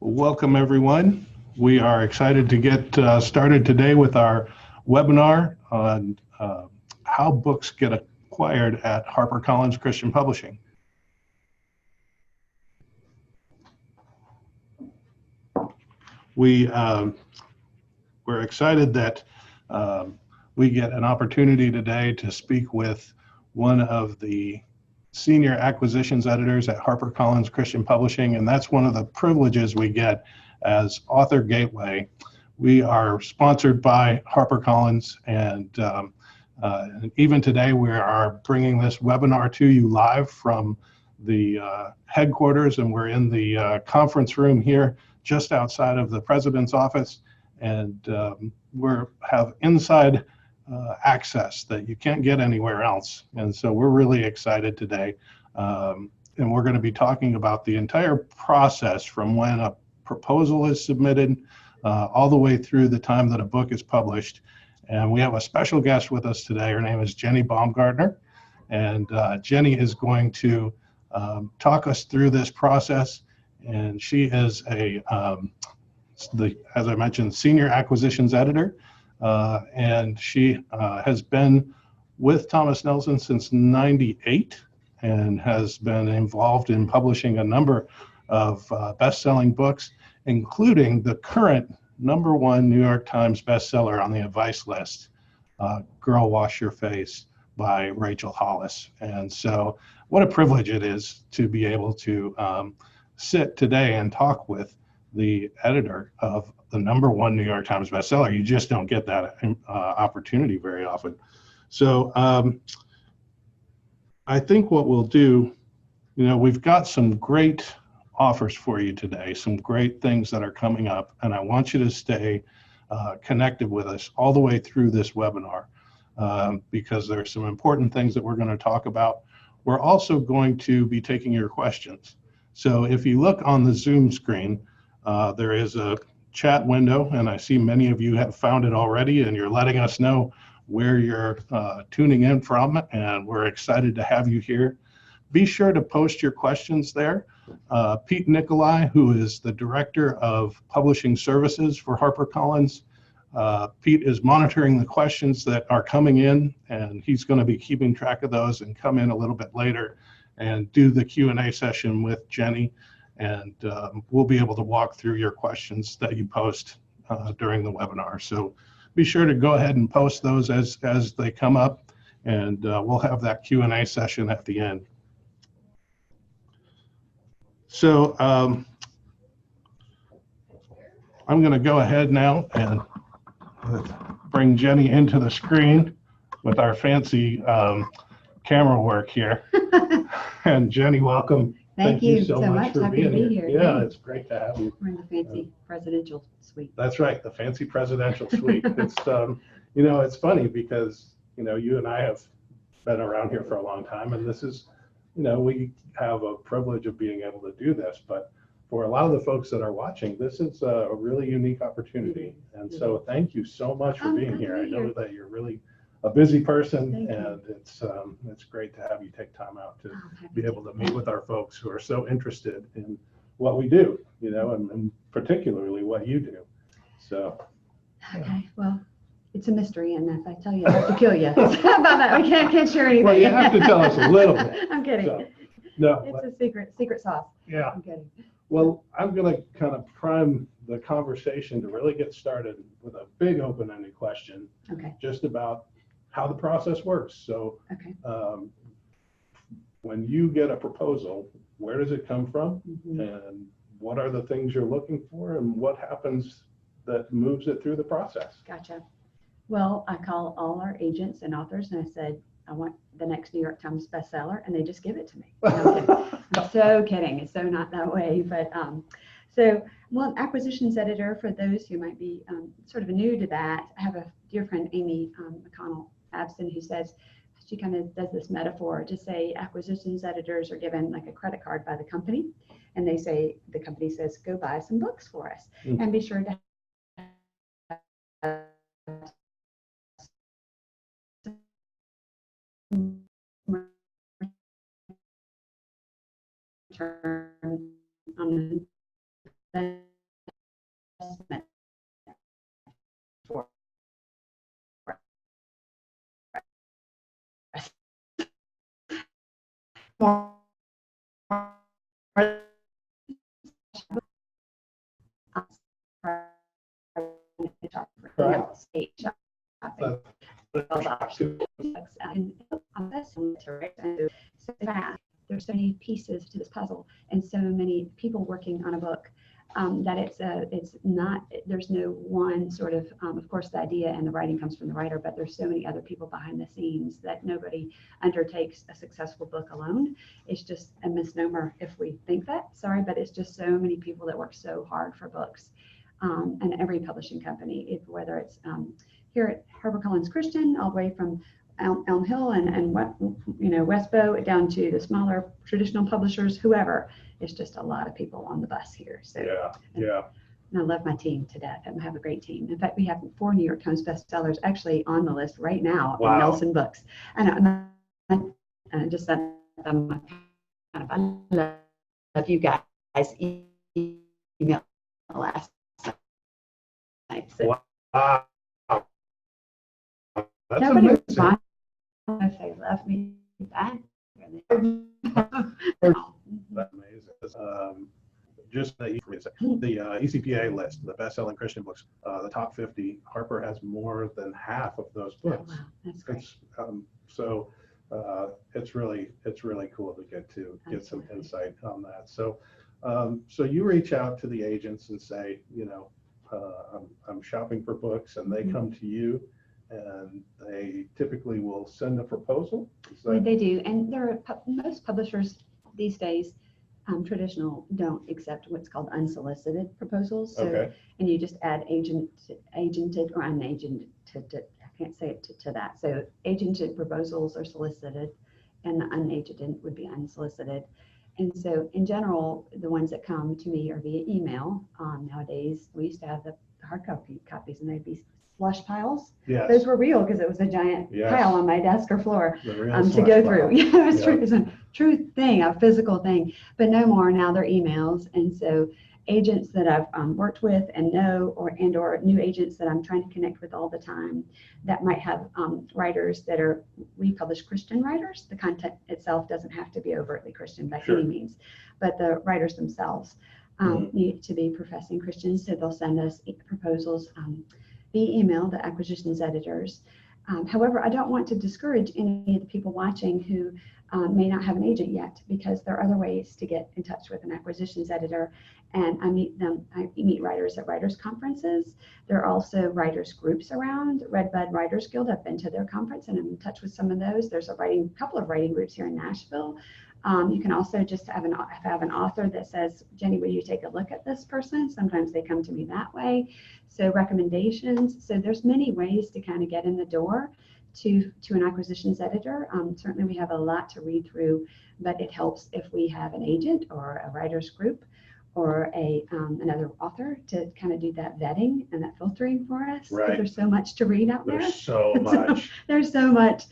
Welcome, everyone. We are excited to get started today with our webinar on how books get acquired at HarperCollins Christian Publishing. We're excited that we get an opportunity today to speak with one of the senior acquisitions editors at HarperCollins Christian Publishing, and that's one of the privileges we get as Author Gateway. We are sponsored by HarperCollins, and even today we are bringing this webinar to you live from the headquarters, and we're in the conference room here just outside of the president's office, and we have inside access that you can't get anywhere else. And so we're really excited today. And we're going to be talking about the entire process from when a proposal is submitted all the way through the time that a book is published. And we have a special guest with us today. Her name is Jenny Baumgartner. And Jenny is going to talk us through this process. And she is as I mentioned, senior acquisitions editor. And she has been with Thomas Nelson since '98 and has been involved in publishing a number of best-selling books, including the current #1 New York Times bestseller on the advice list, Girl Wash Your Face by Rachel Hollis. And so what a privilege it is to be able to sit today and talk with the editor of the #1 New York Times bestseller. You just don't get that opportunity very often. So I think what we'll do, we've got some great offers for you today, some great things that are coming up, and I want you to stay connected with us all the way through this webinar because there's some important things that we're going to talk about. We're also going to be taking your questions. So if you look on the Zoom screen, there is a chat window, and I see many of you have found it already, and you're letting us know where you're tuning in from, and we're excited to have you here. Be sure to post your questions there. Pete Nicolai, who is the Director of Publishing Services for HarperCollins, Pete is monitoring the questions that are coming in, and he's going to be keeping track of those and come in a little bit later and do the Q&A session with Jenny. And we'll be able to walk through your questions that you post during the webinar. So be sure to go ahead and post those as they come up, and we'll have that Q&A session at the end. So I'm going to go ahead now and bring Jenny into the screen with our fancy camera work here. And Jenny, welcome. Thank you so much for being being here. Yeah, it's great to have you. We're in the fancy presidential suite. That's right, the fancy presidential suite. It's it's funny because you and I have been around here for a long time, and this is we have a privilege of being able to do this, but for a lot of the folks that are watching, this is a really unique opportunity. And so thank you so much for being here. I know that you're really a busy person, and it's great to have you take time out to be able to meet with our folks who are so interested in what we do, and particularly what you do. So. Okay, well, it's a mystery, and if I tell you, I have to kill you. How about that? We can't share anything. Well, you have to tell us a little bit. I'm kidding. So, no, it's a secret sauce. Yeah. I'm kidding. Well, I'm going to kind of prime the conversation to really get started with a big open-ended question. Okay. Just about how the process works. So okay. When you get a proposal, where does it come from? Mm-hmm. And what are the things you're looking for, and what happens that moves it through the process? Gotcha. Well, I call all our agents and authors, and I said, I want the next New York Times bestseller, and they just give it to me. I'm so kidding. It's so not that way. But well, acquisitions editor, for those who might be sort of new to that, I have a dear friend, Amy McConnell Abston, who says, she kind of does this metaphor to say acquisitions editors are given like a credit card by the company, and they say, the company says, go buy some books for us, and be sure to return on for more state shopping. And so fast. There's so many pieces to this puzzle, and so many people working on a book that it's not. There's no one sort of. Of course, the idea and the writing comes from the writer, but there's so many other people behind the scenes that nobody undertakes a successful book alone. It's just a misnomer if we think that. Sorry, but it's just so many people that work so hard for books, and every publishing company, whether it's here at HarperCollins Christian, all the way from Elm Hill and what Westbow down to the smaller traditional publishers, whoever. It's just a lot of people on the bus here. So yeah. And I love my team to death. I have a great team. In fact, we have 4 New York Times bestsellers actually on the list right now in Nelson Books. And I just said, I love you guys. Email last night. So Wow. That's nobody amazing. responds if they love me back. That's amazing. Just the ECPA list, the best-selling Christian books, the top 50. Harper has more than half of those books. Oh, wow, that's great. It's really cool to get some Absolutely. insight on that. So you reach out to the agents and say, I'm shopping for books, and they come to you, and they typically will send a proposal. They do, and most publishers these days, traditional, don't accept what's called unsolicited proposals. So, Okay. And you just add agented or unagented. I can't say it to that. So agented proposals are solicited, and the unagented would be unsolicited. And so in general, the ones that come to me are via email. Nowadays, we used to have the hard copies, and they'd be slush piles. Yes. Those were real because it was a giant pile on my desk or floor The real to go slush through. pile. Yeah, it was true. It's a true thing, a physical thing. But no more. Now they're emails. And so agents that I've worked with and know, or new agents that I'm trying to connect with all the time, that might have writers that we publish Christian writers. The content itself doesn't have to be overtly Christian by any means, but the writers themselves need to be professing Christians. So they'll send us proposals via email, the acquisitions editors. However, I don't want to discourage any of the people watching who may not have an agent yet, because there are other ways to get in touch with an acquisitions editor. And I meet writers at writers conferences. There are also writers groups around. Redbud Writers Guild, I've been to their conference and I'm in touch with some of those. There's a couple of writing groups here in Nashville. You can also just have an author that says, Jenny, will you take a look at this person? Sometimes they come to me that way. So recommendations. So there's many ways to kind of get in the door to an acquisitions editor. Certainly we have a lot to read through, but it helps if we have an agent or a writers group or another author to kind of do that vetting and that filtering for us. Right. There's so much to read out there. There's so much. There's so much.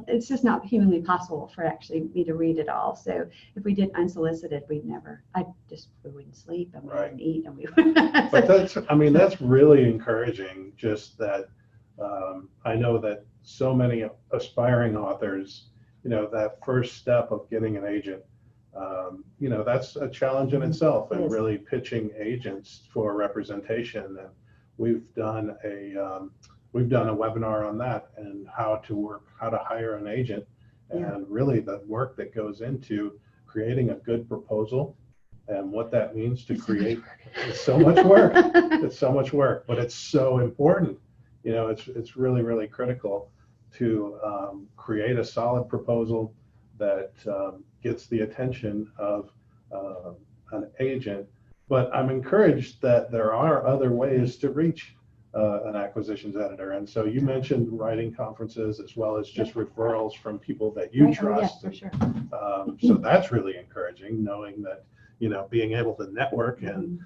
It's just not humanly possible for actually me to read it all. So if we did unsolicited, we wouldn't sleep and we wouldn't eat and we wouldn't. But that's really encouraging. Just that I know that so many aspiring authors, that first step of getting an agent, that's a challenge in itself, and really pitching agents for representation. And we've done a webinar on that and how to hire an agent, and really the work that goes into creating a good proposal and what that means to create. It's so much work. It's so much work, but it's so important. It's really, really critical to create a solid proposal that gets the attention of an agent. But I'm encouraged that there are other ways to reach an acquisitions editor. And so you mentioned writing conferences as well as just referrals from people that you trust. Oh, yes, for sure. So that's really encouraging, knowing that, being able to network and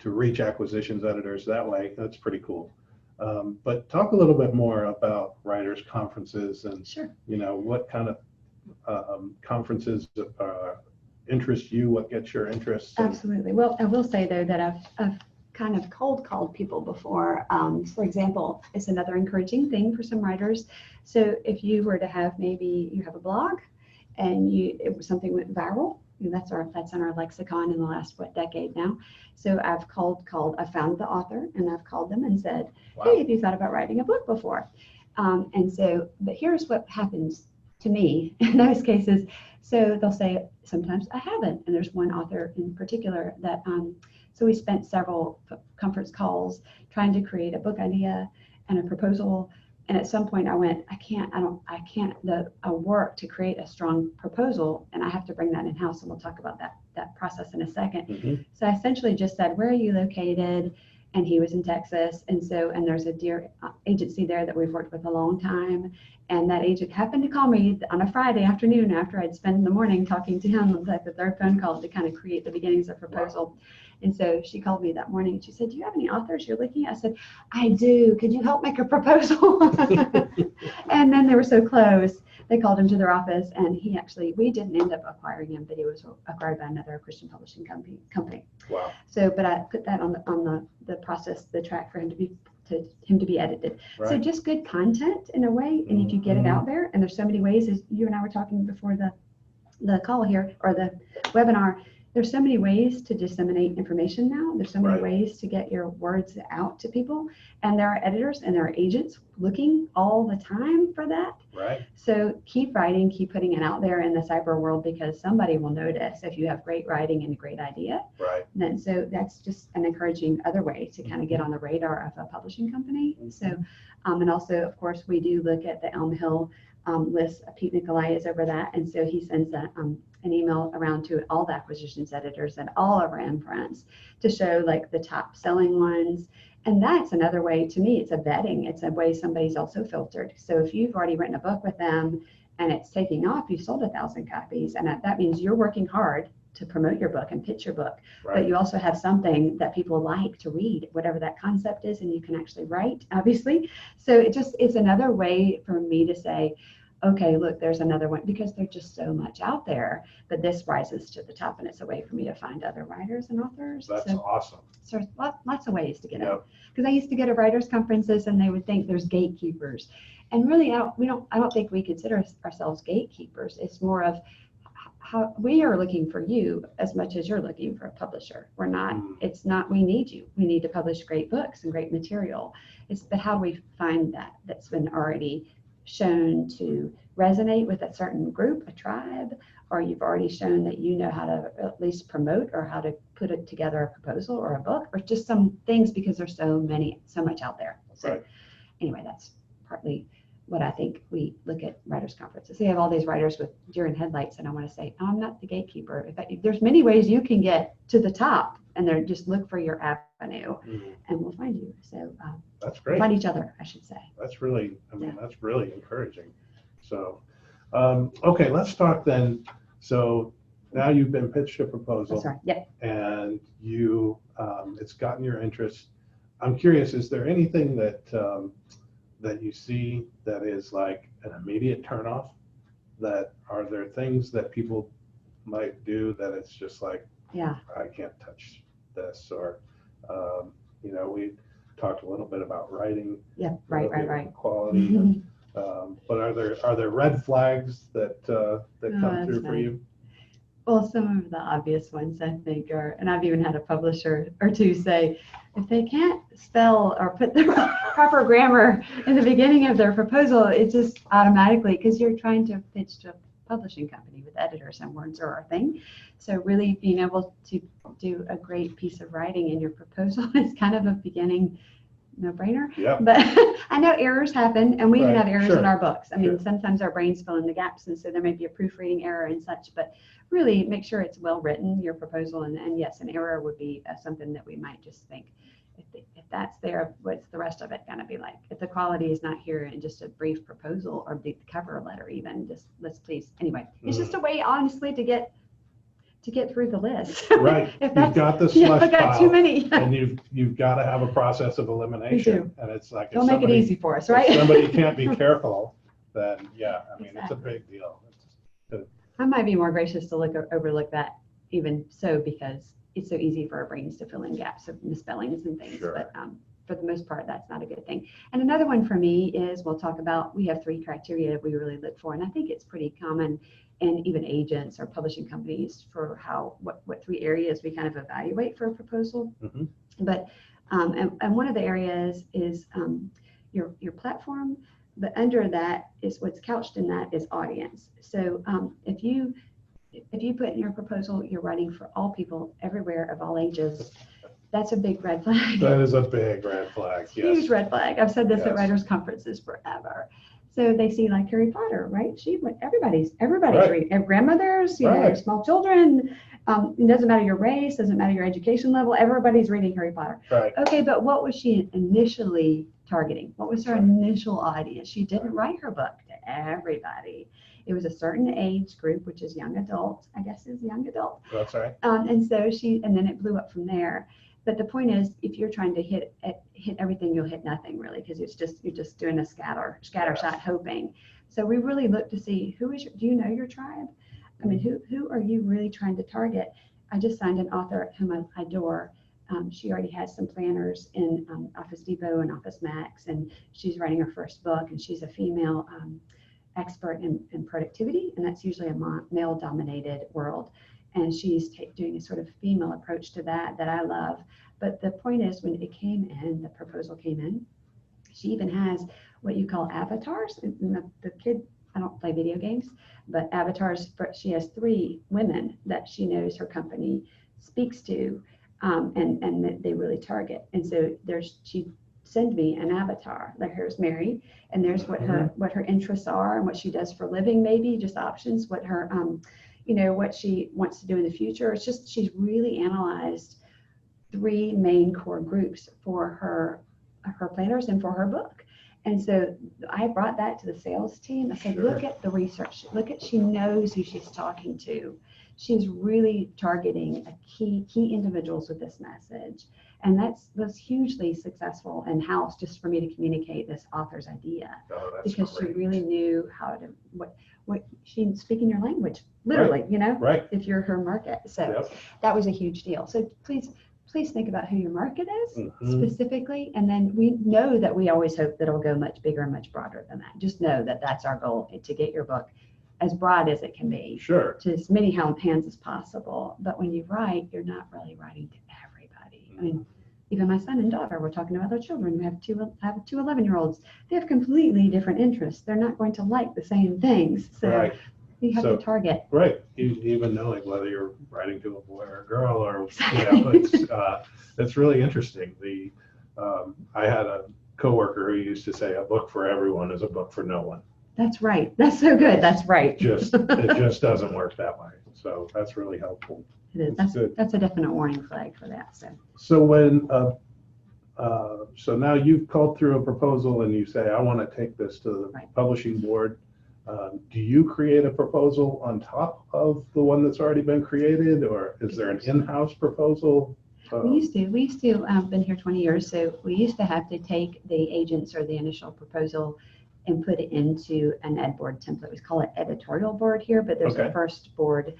to reach acquisitions editors that way. That's pretty cool. But talk a little bit more about writers conferences and what kind of conferences interests you, what gets your interest. Absolutely. Well, I will say though that I've kind of cold called people before. For example, it's another encouraging thing for some writers. So if you were to have, maybe you have a blog and something went viral, that's in our lexicon in the last decade now. So I've I found the author and I've called them and said, Wow. Hey, have you thought about writing a book before? But here's what happens to me in those cases. So they'll say, sometimes I haven't. And there's one author in particular that, so we spent several conference calls trying to create a book idea and a proposal. And at some point I went, I work to create a strong proposal, and I have to bring that in-house, and we'll talk about that process in a second. Mm-hmm. So I essentially just said, where are you located? And he was in Texas. And there's a dear agency there that we've worked with a long time. And that agent happened to call me on a Friday afternoon after I'd spent the morning talking to him, like the third phone call to kind of create the beginnings of proposal. Wow. And so she called me that morning and she said, do you have any authors you're looking at? I said, I do. Could you help make a proposal? And then they were so close. They called him to their office, and we didn't end up acquiring him, but he was acquired by another Christian publishing company. Wow. So, but I put that on the process, the track for him to be edited. Right. So just good content in a way, and if you get it out there, and there's so many ways, as you and I were talking before the call here, or the webinar, there's so many ways to disseminate information now. There's so many ways to get your words out to people, and there are editors and there are agents looking all the time for that. Right. So keep writing, keep putting it out there in the cyber world, because somebody will notice if you have great writing and a great idea. Right. And then, so that's just an encouraging other way to kind of get on the radar of a publishing company. Mm-hmm. So, and also, of course, we do look at the Elm Hill list. Pete Nicolai is over that, and so he sends an email around to all the acquisitions editors and all of our imprints to show like the top selling ones. And that's another way, to me, it's a vetting. It's a way somebody's also filtered. So if you've already written a book with them and it's taking off, you've sold 1,000 copies, and that means you're working hard to promote your book and pitch your book. Right. But you also have something that people like to read, whatever that concept is, and you can actually write, obviously. So it's another way for me to say, okay, look, there's another one, because there's just so much out there, but this rises to the top, and it's a way for me to find other writers and authors. That's awesome. So there's lots of ways to get out. Because I used to go to writers' conferences, and they would think there's gatekeepers, and really, I don't think we consider ourselves gatekeepers. It's more of how we are looking for you as much as you're looking for a publisher. We're not. It's not. We need you. We need to publish great books and great material. But how do we find that's been already shown to resonate with a certain group, a tribe, or you've already shown that you know how to at least promote or how to put it together a proposal or a book, or just some things, because there's so much out there. So anyway, that's partly what I think we look at writers' conferences. They have all these writers with deer in headlights, and I want to say, I'm not the gatekeeper. In fact, there's many ways you can get to the top, and they're just look for your avenue, and we'll find you. So that's great. Find each other, I should say. That's really, that's really encouraging. So, okay, let's talk then. So now you've been pitched a proposal. That's right. Yep. And you, it's gotten your interest. I'm curious, is there anything that you see that is like an immediate turnoff? Are there things that people might do that it's just like, I can't touch this, or we talked a little bit about writing. Yeah, right. Quality. Mm-hmm. But are there red flags that come through for you? Well, some of the obvious ones, I think, and I've even had a publisher or two say, if they can't spell or put the proper grammar in the beginning of their proposal, it just automatically, because you're trying to pitch to a publishing company with editors, and words are our thing. So really being able to do a great piece of writing in your proposal is kind of a beginning no-brainer. Yep. But I know errors happen, and we even have errors in our books. I mean, sometimes our brains fill in the gaps, and so there may be a proofreading error and such, but really make sure it's well written, your proposal, and yes, an error would be something that we might just think, if that's there, what's the rest of it going to be like? If the quality is not here in just a brief proposal or the cover letter, even, just let's please. Anyway, it's just a way, honestly, to get through the list. Right. You've got the slush I've got pile, too many. And you've got to have a process of elimination. And it's like, don't make it easy for us, right? If somebody can't be careful, then it's a big deal. I might be more gracious to overlook that even so, because it's so easy for our brains to fill in gaps of misspellings and things. Sure. But for the most part, that's not a good thing. And another one for me is, we'll talk about, we have 3 criteria we really look for. And I think it's pretty common in even agents or publishing companies for what 3 areas we kind of evaluate for a proposal. Mm-hmm. But, and one of the areas is your platform, but under that is what's couched in that is audience. So if you put in your proposal, you're writing for all people everywhere of all ages, that's a big red flag. That is a big red flag. Yes. Huge red flag. I've said this Yes. at writers' conferences forever. So they see like Harry Potter, right? Everybody's Right. reading. And grandmothers, you know, Right. small children. It doesn't matter your race, doesn't matter your education level. Everybody's reading Harry Potter. Right. Okay, but what was she initially targeting? What was her Right. initial audience? She didn't write her book to everybody. It was a certain age group, which is young adult, I guess is young adult. That's right. And then it blew up from there. But the point is, if you're trying to hit everything, you'll hit nothing really, because you're just doing a scatter Yes. shot hoping. So we really look to see do you know your tribe? I mean, who are you really trying to target? I just signed an author whom I adore. She already has some planners in Office Depot and Office Max, and she's writing her first book, and she's a female expert in productivity, and that's usually a male-dominated world. And she's doing a sort of female approach to that I love. But the point is, when it came in, the proposal came in, she even has what you call avatars. And the kid, I don't play video games, but avatars, she has 3 women that she knows her company speaks to, and that they really target. And so she send me an avatar. Like, here's Mary, and there's what her interests are and what she does for a living, maybe just options, what her what she wants to do in the future. It's just, she's really analyzed 3 main core groups for her planners and for her book. And so I brought that to the sales team. I said, Sure. Look at the research. She knows who she's talking to. She's really targeting key individuals with this message. And was hugely successful in-house, just for me to communicate this author's idea. Oh, that's Because great. she really knew how to, what she's speaking your language, literally, Right. if you're her market. So Yep. that was a huge deal. So please think about who your market is Mhm. specifically. And then we know that we always hope that it'll go much bigger and much broader than that. Just know that that's our goal, to get your book as broad as it can be, Sure. to as many hands as possible. But when you write, you're not really writing to everybody. I mean, even my son and daughter, we're talking about their children. We have two 11-year-olds. They have completely different interests. They're not going to like the same things. So Right. you have So- to target. Right. Even knowing whether you're writing to a boy or a girl, or it's really interesting. I had a coworker who used to say, a book for everyone is a book for no one. That's right. That's so good. That's right. It just doesn't work that way. So that's really helpful. It is. That's good. That's a definite warning flag for that. So when so now you've called through a proposal and you say, I want to take this to the Right. publishing board. Do you create a proposal on top of the one that's already been created, or is there an in-house proposal? We used to, I've been here 20 years, so we used to have to take the agents or the initial proposal and put it into an ed board template. We call it editorial board here, but there's Okay. a first board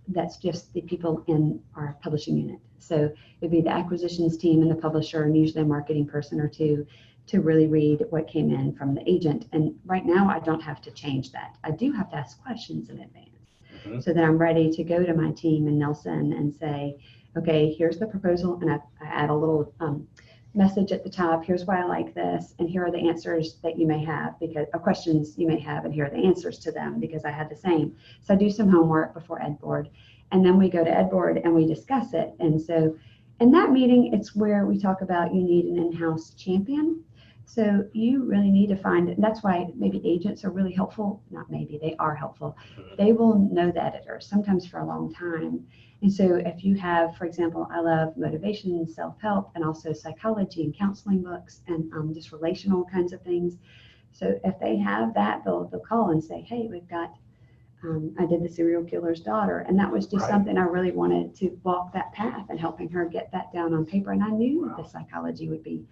that's just the people in our publishing unit. So it'd be the acquisitions team and the publisher, and usually a marketing person or 2, to really read what came in from the agent. And right now I don't have to change that. I do have to ask questions in advance, so that I'm ready to go to my team in Nelson and say, okay, here's the proposal, and I add a little message at the top. Here's why I like this, and here are the answers that you may have, because questions you may have, and here are the answers to them, because I had the same. So I do some homework before Ed Board, and then we go to Ed Board and we discuss it. And so in that meeting, it's where we talk about, you need an in-house champion. So you really need to find, and that's why maybe agents are really helpful. Not maybe, they are helpful. They will know the editor, sometimes for a long time. And so if you have, for example, I love motivation, self-help, and also psychology and counseling books, and just relational kinds of things. So if they have that, they'll call and say, hey, we've got, I did the serial killer's daughter. And that was just Right. something I really wanted to walk that path and helping her get that down on paper. And I knew Wow. the psychology would be,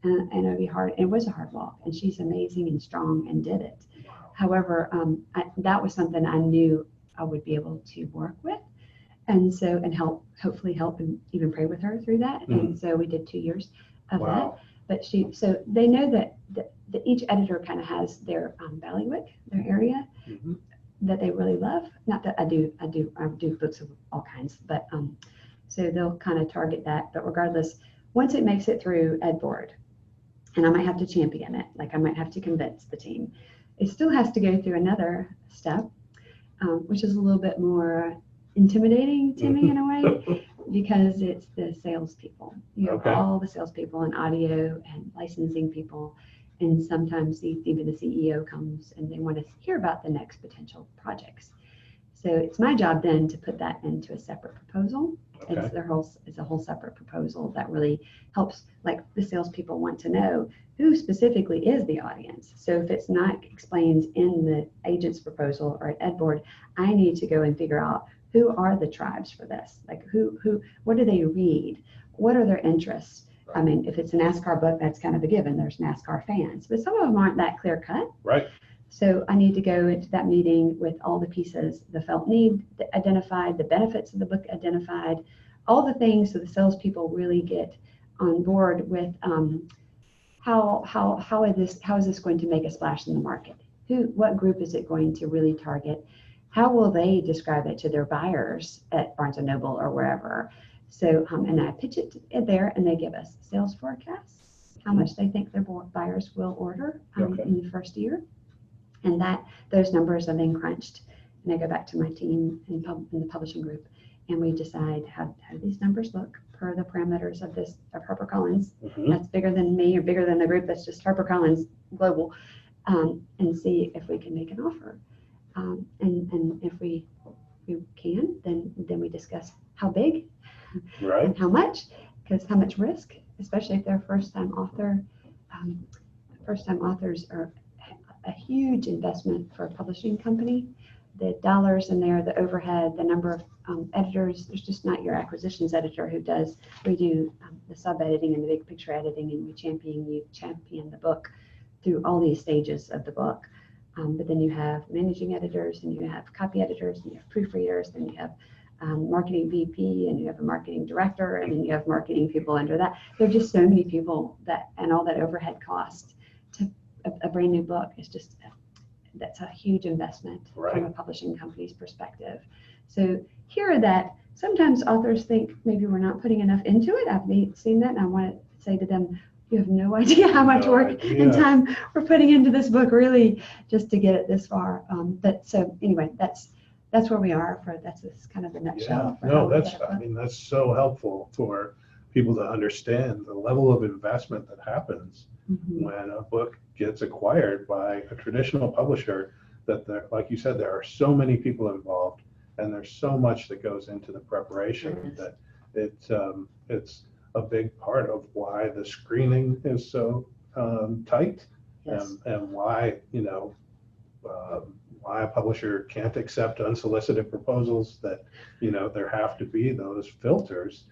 and it would be hard. It was a hard walk, and she's amazing and strong and did it. Wow. However, that was something I knew I would be able to work with. And so, and hopefully help and even pray with her through that. And so we did 2 years of that. But so they know that each editor kind of has their bailiwick, their area that they really love. Not that I do books of all kinds, but so they'll kind of target that. But regardless, once it makes it through Ed Board, and I might have to champion it, like I might have to convince the team, it still has to go through another step, which is a little bit more intimidating to me in a way, because it's the salespeople. You have all the salespeople and audio and licensing people, and sometimes even the CEO comes and they want to hear about the next potential projects. So it's my job then to put that into a separate proposal. It's a whole separate proposal that really helps. Like the salespeople want to know who specifically is the audience. So if it's not explained in the agent's proposal or at Ed Board, I need to go and figure out who are the tribes for this? Like what do they read? What are their interests? I mean, if it's a NASCAR book, that's kind of a given. There's NASCAR fans, but some of them aren't that clear cut. Right. So I need to go into that meeting with all the pieces, the felt need identified, the benefits of the book identified, all the things so the salespeople really get on board with how is this going to make a splash in the market? What group is it going to really target? How will they describe it to their buyers at Barnes & Noble or wherever? So, and I pitch it there, and they give us sales forecasts, how much they think their buyers will order in the first year. And those numbers are then crunched. And I go back to my team in the publishing group, and we decide how do these numbers look per the parameters of HarperCollins. That's bigger than me or bigger than the group that's just HarperCollins Global, and see if we can make an offer. And if we can, then we discuss how big, and how much, because how much risk, especially if they're first-time author. First-time authors are a huge investment for a publishing company. The dollars in there, the overhead, the number of editors. There's just not your acquisitions editor who does. We do the sub-editing and the big picture editing, and we champion the book through all these stages of the book. But then you have managing editors, and you have copy editors, and you have proofreaders, and you have marketing VP, and you have a marketing director, and then you have marketing people under that. There are just so many people and all that overhead cost to a brand new book is just, that's a huge investment from a publishing company's perspective. So here that sometimes authors think maybe we're not putting enough into it. I've seen that, and I want to say to them, you have no idea how much work and time we're putting into this book, really, just to get it this far. But so anyway, that's where we are. That's kind of the nutshell. That's so helpful for people to understand the level of investment that happens when a book gets acquired by a traditional publisher. That like you said, there are so many people involved, and there's so much that goes into the preparation that it's a big part of why the screening is so tight, and why why a publisher can't accept unsolicited proposals, that there have to be those filters,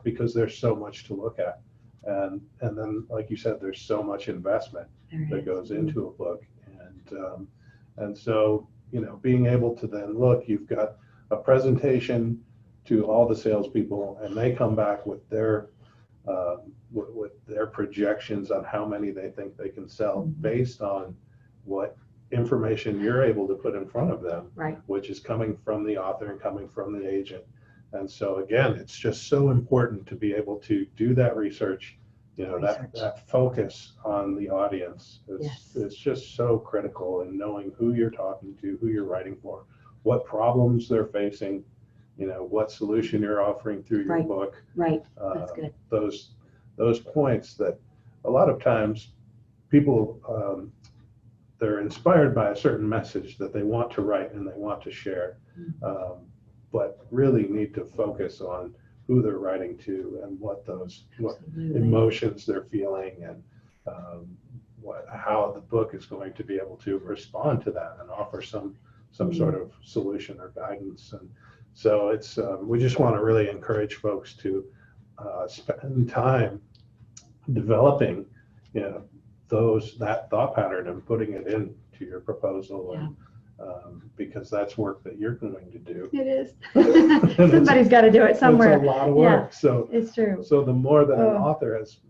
because there's so much to look at, and then like you said, there's so much investment that goes into a book, and so being able to then look, you've got a presentation to all the salespeople, and they come back with their projections on how many they think they can sell based on what information you're able to put in front of them, which is coming from the author and coming from the agent. And so again, it's just so important to be able to do that research. That focus on the audience is just so critical in knowing who you're talking to, who you're writing for, what problems they're facing, what solution you're offering through your book. That's good. Those points that a lot of times people, they're inspired by a certain message that they want to write and they want to share, but really need to focus on who they're writing to and what emotions they're feeling, and how the book is going to be able to respond to that and offer some sort of solution or guidance. And so it's we just want to really encourage folks to spend time developing that thought pattern and putting it into your proposal, because that's work that you're going to do. It is. Somebody's got to do it somewhere. It's a lot of work. Yeah, So it's true. So the more that an Oh. author has,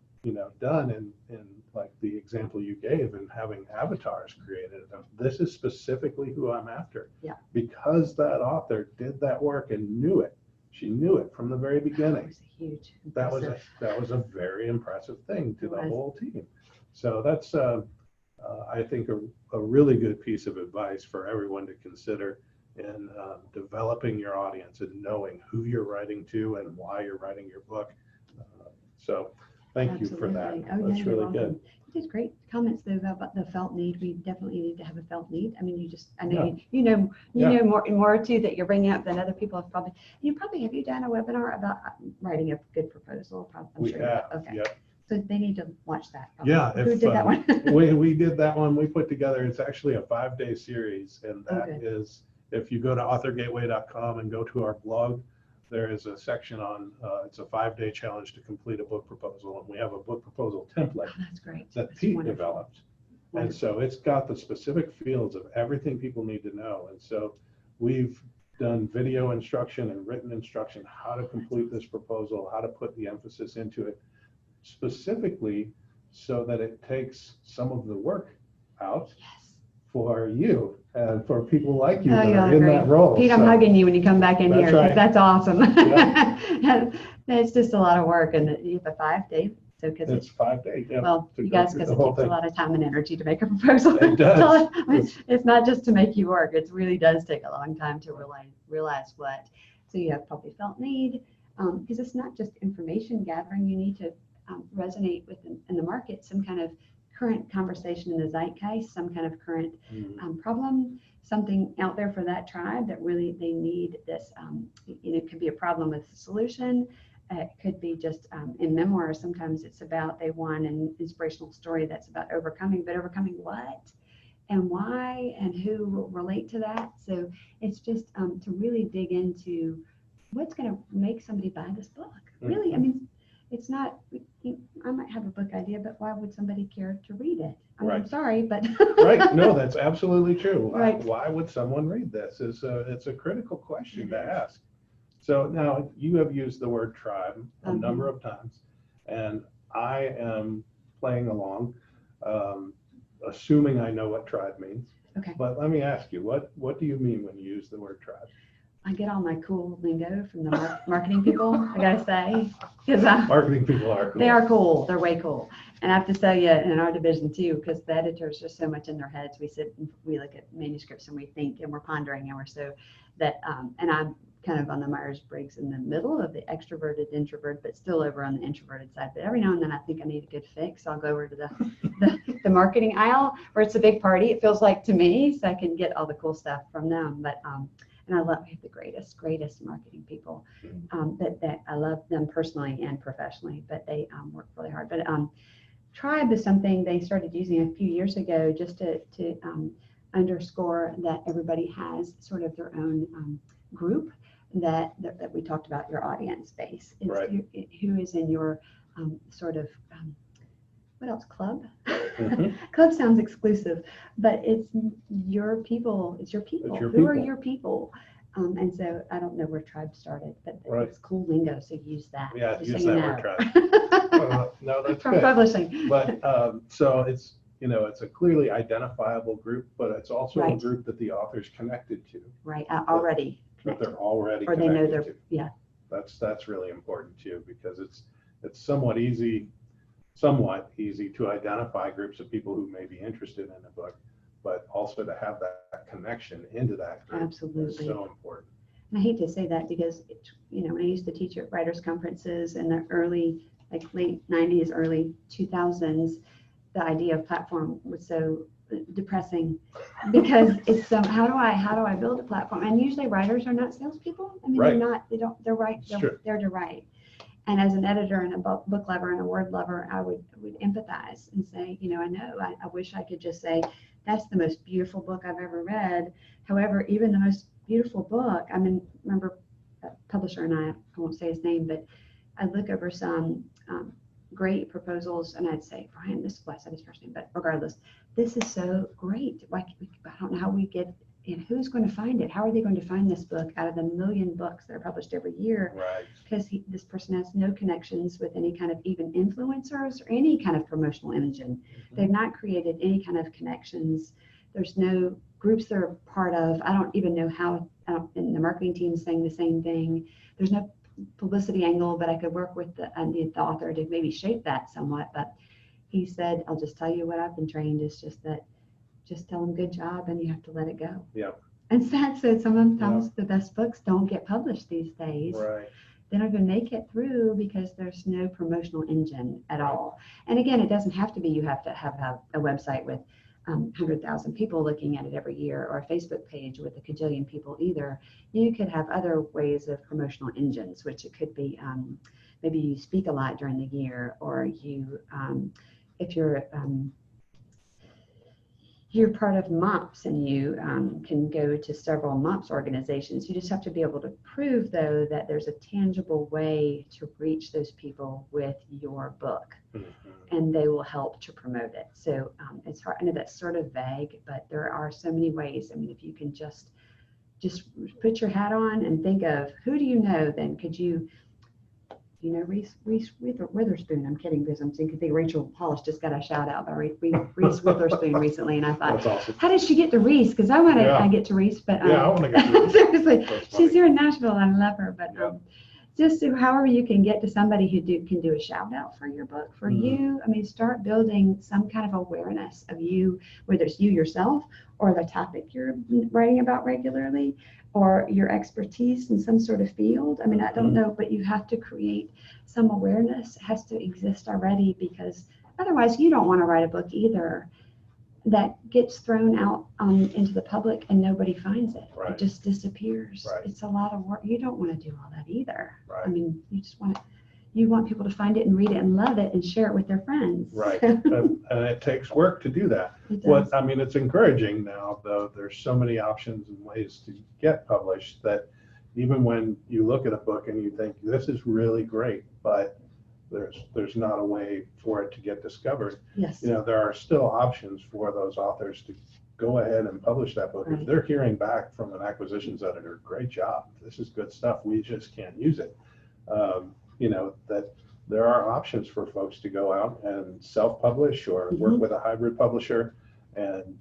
done in like the example you gave and having avatars created, this is specifically who I'm after. Yeah. Because that author did that work and knew it. She knew it from the very It beginning. was a huge. That was impressive. a very impressive thing to It the was. whole team. So that's I think a really good piece of advice for everyone to consider in developing your audience and knowing who you're writing to and why you're writing your book. So thank you for that. Absolutely. Oh, That's yeah, really you're good. welcome. You did great comments though about the felt need. We definitely need to have a felt need. I mean, I know Yeah. you know Yeah. more too that you're bringing up than other people have probably. Have you done a webinar about writing a good proposal? I'm We sure you have, Okay. yeah. So they need to watch that. Probably. Yeah, Who if, did that one? we did that one. We put together, it's actually a 5-day series, and that Okay. is, if you go to authorgateway.com and go to our blog, there is a section on, it's a 5-day challenge to complete a book proposal, and we have a book proposal template Oh, that's great. that That's Pete wonderful. developed. And Wonderful. so it's got the specific fields of everything people need to know. And so we've done video instruction and written instruction, how to complete this proposal, how to put the emphasis into it, specifically so that it takes some of the work out Yes. for you and for people like you Oh, that y'all are are in great. that role. Pete, I'm So hugging you when you come back in That's here. 'Cause right. That's awesome. Yeah. It's just a lot of work, and you have a 5-day. So because it's 5 days. Yeah, well, to you go guys, through because the it whole takes a thing. lot of time and energy to make a proposal. It does. It's not just to make you work. It really does take a long time to realize what. So you have probably felt need, because it's not just information gathering. You need to resonate with in the market some kind of current conversation in the zeitgeist, some kind of current problem, something out there for that tribe that really they need this. It could be a problem with a solution. It could be just in memoirs. Sometimes it's about they want an inspirational story that's about overcoming, but overcoming what and why and who will relate to that. So it's just to really dig into what's going to make somebody buy this book. Really, I mean, it's not, I might have a book idea, but why would somebody care to read it? I mean, I'm Right. sorry, but. Right. No, that's absolutely true. Right. Why would someone read this? It's a critical question to ask. So now you have used the word tribe a number of times, and I am playing along, assuming I know what tribe means. Okay. But let me ask you, what do you mean when you use the word tribe? I get all my cool lingo from the marketing people, I gotta say, because Marketing people are cool. they are cool. They're way cool. And I have to tell you, in our division too, because the editors are so much in their heads. We sit and we look at manuscripts and we think and we're pondering and we're so that, and I'm kind of on the Myers-Briggs in the middle of the extroverted introvert, but still over on the introverted side. But every now and then I think I need a good fix. So I'll go over to the marketing aisle where it's a big party. It feels like to me, so I can get all the cool stuff from them. But and we have the greatest marketing people that I love them personally and professionally, but they work really hard. But tribe is something they started using a few years ago just to underscore that everybody has sort of their own group that we talked about, your audience base. It's Right. Who is in your sort of what else? Club? Mhm. Club sounds exclusive, but it's your people. It's your people. It's your Who are people. your people? And so I don't know where tribe started, but Right. it's cool lingo, so use that. Yeah, just so use you that word, know. tribe. No, that's From good. publishing. But so it's it's a clearly identifiable group, but it's also a Right. group that the author's connected to, Right, already that connected. they're already Or they know connected they're, to. yeah, That's really important too, because it's somewhat easy to identify groups of people who may be interested in a book, but also to have that connection into that group is absolutely. so important. And I hate to say that because, when I used to teach at writers' conferences in the late 90s, early 2000s, the idea of platform was so depressing because it's how do I build a platform? And usually writers are not salespeople. I mean, Right. they're there to write. And as an editor and a book lover and a word lover, I would empathize and say, I wish I could just say, that's the most beautiful book I've ever read. However, even the most beautiful book, remember a publisher and I won't say his name, but I'd look over some great proposals and I'd say, Brian, I said his first name, but regardless, this is so great. I don't know how we get who's going to find it? How are they going to find this book out of the million books that are published every year? Right. Because this person has no connections with any kind of even influencers or any kind of promotional engine. They've not created any kind of connections. There's no groups they're part of. I don't even know how, and the marketing team is saying the same thing. There's no publicity angle, but I could work with the author to maybe shape that somewhat. But he said, I'll just tell you what I've been trained is just that, just tell them good job and you have to let it go. Yeah. And sad, so sometimes the best books don't get published these days. Right. They're not going to make it through because there's no promotional engine at all. And again, it doesn't have to be you have to have a website with 100,000 people looking at it every year, or a Facebook page with a cajillion people either. You could have other ways of promotional engines, which it could be maybe you speak a lot during the year, or you, if you're part of MOPS and you can go to several MOPS organizations. You just have to be able to prove, though, that there's a tangible way to reach those people with your book, and they will help to promote it. So it's hard. I know that's sort of vague, but there are so many ways. I mean, if you can just put your hat on and think of who do you know, then could you Reese Witherspoon. I'm kidding because I'm thinking Rachel Hollis just got a shout out by Reese Witherspoon recently, and I thought, that's awesome. How did she get to Reese? Because I want to get to Reese, but I want to get to Reese. seriously, she's here in Nashville. I love her, but just however you can get to somebody who can do a shout out for your book, for you. I mean, start building some kind of awareness of you, whether it's you yourself or the topic you're writing about regularly, or your expertise in some sort of field. I mean, I don't know, but you have to create some awareness. It has to exist already, because otherwise you don't want to write a book either that gets thrown out into the public and nobody finds it. Right. It just disappears. Right. It's a lot of work. You don't want to do all that either. Right. I mean, you want people to find it and read it and love it and share it with their friends. Right. And it takes work to do that. It does. It's encouraging now, though, there's so many options and ways to get published that even when you look at a book and you think this is really great, but there's not a way for it to get discovered. Yes. There are still options for those authors to go ahead and publish that book. Right. If they're hearing back from an acquisitions editor, great job, this is good stuff, we just can't use it. That there are options for folks to go out and self-publish or work with a hybrid publisher and,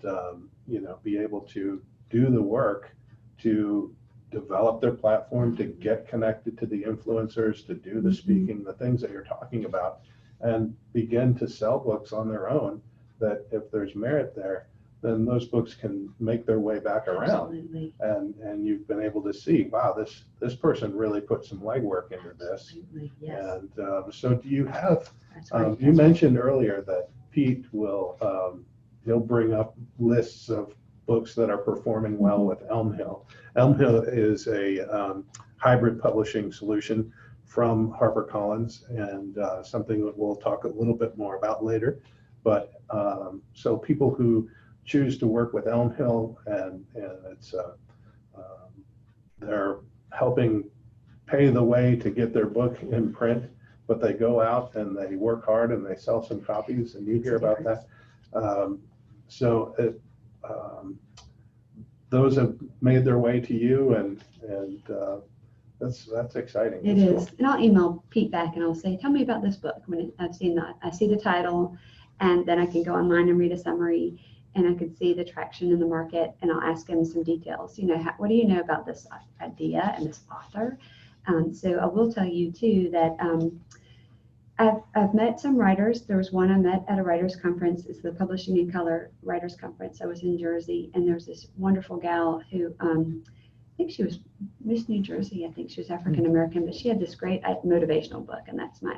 be able to do the work to develop their platform, to get connected to the influencers, to do the speaking, the things that you're talking about, and begin to sell books on their own, that if there's merit there, then those books can make their way back around. Absolutely. And you've been able to see, wow, this person really put some legwork into this. Absolutely. Yes. And so do you have, That's right. you mentioned earlier that Pete will, he'll bring up lists of books that are performing well with Elm Hill. Elm Hill is a hybrid publishing solution from HarperCollins, and something that we'll talk a little bit more about later. But so people who choose to work with Elm Hill, and it's they're helping pay the way to get their book in print, but they go out and they work hard and they sell some copies, and you hear about that. Those have made their way to you, and that's exciting. It is. Cool. And I'll email Pete back and I'll say, tell me about this book. When I've seen that, I see the title, and then I can go online and read a summary, and I can see the traction in the market, and I'll ask him some details. What do you know about this idea and this author? So I will tell you too that I've met some writers. There was one I met at a writers conference. It's the Publishing in Color Writers Conference. I was in Jersey, and there's this wonderful gal who I think she was Miss New Jersey. I think she was African American, but she had this great motivational book, and that's my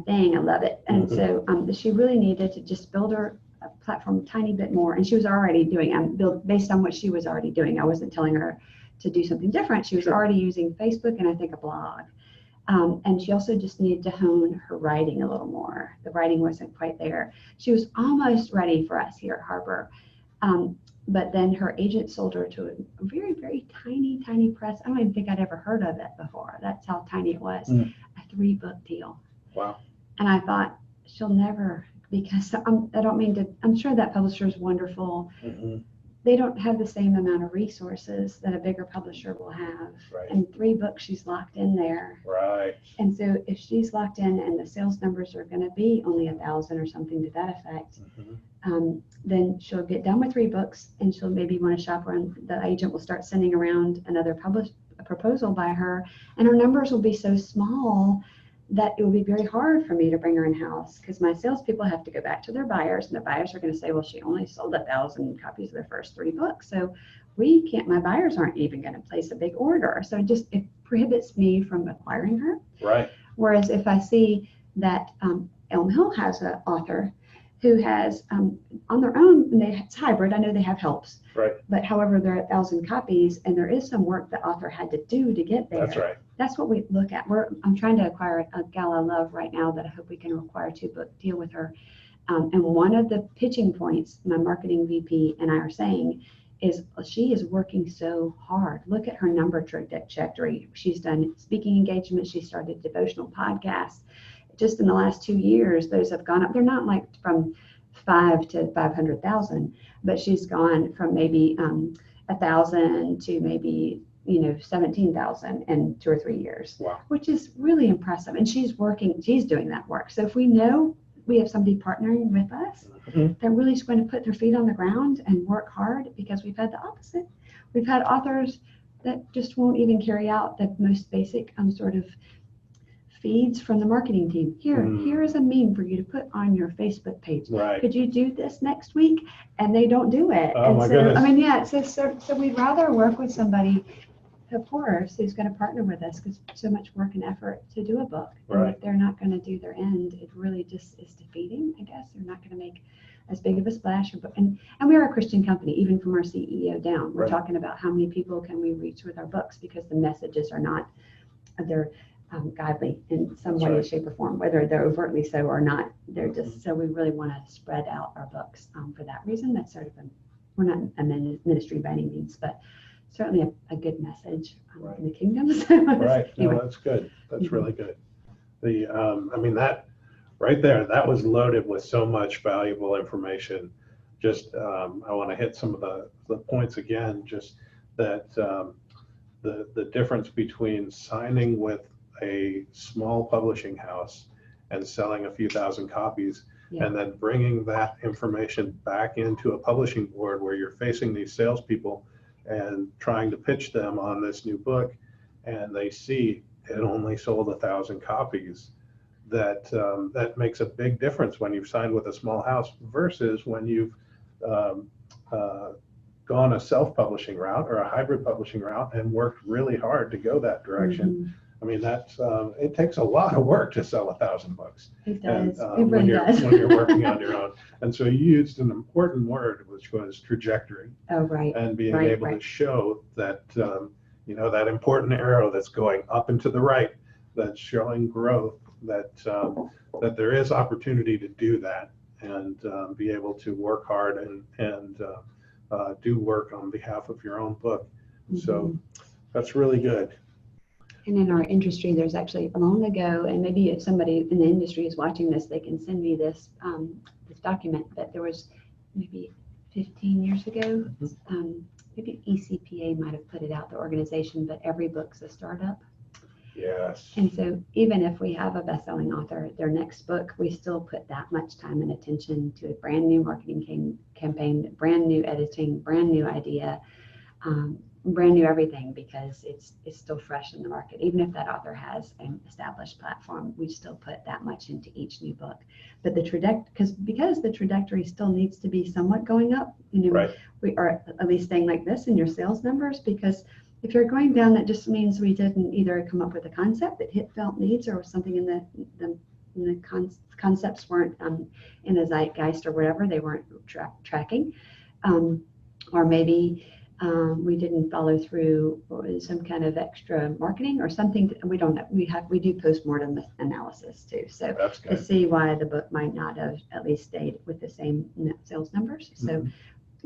thing. I love it. And so she really needed to just build her platform a tiny bit more, and she was already doing based on what she was already doing. I wasn't telling her to do something different. She was already using Facebook and I think a blog. And she also just needed to hone her writing a little more. The writing wasn't quite there. She was almost ready for us here at Harper. But then her agent sold her to a very, very tiny press. I don't even think I'd ever heard of it before. That's how tiny it was. A 3-book deal. Wow. And I thought, she'll never, because I don't mean to, I'm sure that publisher is wonderful. they don't have the same amount of resources that a bigger publisher will have. Right. And 3 books, she's locked in there. Right. And so if she's locked in and the sales numbers are going to be only 1,000 or something to that effect, then she'll get done with 3 books and she'll maybe want to shop around. The agent will start sending around another proposal by her, and her numbers will be so small that it will be very hard for me to bring her in-house, because my salespeople have to go back to their buyers, and the buyers are going to say, well, she only sold 1,000 copies of the first 3 books, so we can't, my buyers aren't even going to place a big order. So it prohibits me from acquiring her. Right. Whereas if I see that Elm Hill has an author who has on their own, it's hybrid, I know they have helps. Right. But however, there are 1,000 copies, and there is some work the author had to do to get there. That's right. That's what we look at. I'm trying to acquire a gal I love right now that I hope we can acquire 2-book deal with her. And one of the pitching points my marketing VP and I are saying is she is working so hard. Look at her number trajectory. She's done speaking engagements. She started devotional podcasts. Just in the last 2 years, those have gone up. They're not like from 5 to 500,000, but she's gone from maybe 1,000 to maybe 17,000 in 2 or 3 years. Wow. Which is really impressive. And she's doing that work. So if we know we have somebody partnering with us, they're really just going to put their feet on the ground and work hard, because we've had the opposite. We've had authors that just won't even carry out the most basic sort of feeds from the marketing team. Here is a meme for you to put on your Facebook page. Right. Could you do this next week? And they don't do it. Oh, and my so, goodness. I mean, yeah, so we'd rather work with somebody, of course, who's going to partner with us, because so much work and effort to do a book. And Right. if they're not going to do their end, it really just is defeating, I guess. They're not going to make as big of a splash. And we are a Christian company, even from our CEO down. We're Right. talking about how many people can we reach with our books, because the messages are not, they're godly in some That's way, right. shape, or form, whether they're overtly so or not. They're just, so we really want to spread out our books for that reason. That's sort of we're not a ministry by any means, but certainly a good message Right. in the kingdom. Right. Anyway. No, that's good. That's really good. I mean, that right there, that was loaded with so much valuable information. Just, I want to hit some of the points again, just that the difference between signing with a small publishing house and selling a few thousand copies, Yeah. and then bringing that information back into a publishing board where you're facing these salespeople and trying to pitch them on this new book, and they see it only sold 1,000 copies. That makes a big difference when you've signed with a small house versus when you've gone a self-publishing route or a hybrid publishing route and worked really hard to go that direction. I mean, that's it takes a lot of work to sell 1,000 books. It does. And, It when really does. when you're working on your own. And so you used an important word, which was trajectory, Oh, right. and being Right, able to right. show that that important arrow that's going up and to the right, that's showing growth, that there is opportunity to do that, and be able to work hard and do work on behalf of your own book. So that's really good. And in our industry, there's actually long ago, and maybe if somebody in the industry is watching this, they can send me this document. But there was maybe 15 years ago, maybe ECPA might have put it out, the organization, but every book's a startup. Yes. And so even if we have a best-selling author, their next book, we still put that much time and attention to a brand new marketing campaign, brand new editing, brand new idea, brand new everything, because it's still fresh in the market. Even if that author has an established platform, we still put that much into each new book. But the because the trajectory still needs to be somewhat going up, Right. we are at least staying like this in your sales numbers, because if you're going down, that just means we didn't either come up with a concept that hit felt needs, or something in the concepts weren't in a zeitgeist or whatever, they weren't tracking, or maybe we didn't follow through with some kind of extra marketing or something. We don't know. We do postmortem analysis too, so That's to good. see why the book might not have at least stayed with the same net sales numbers. So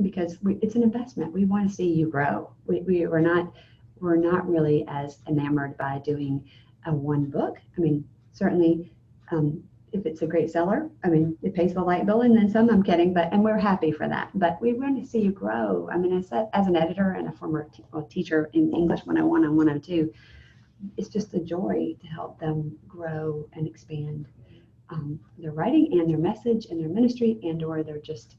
because it's an investment, we want to see you grow. We're not really as enamored by doing a one book. I mean, certainly if it's a great seller, I mean, it pays the light bill and then some, I'm kidding, and we're happy for that. But we want to see you grow. I mean, as an editor and a former teacher in English 101 and 102, it's just a joy to help them grow and expand their writing and their message and their ministry, and or they're just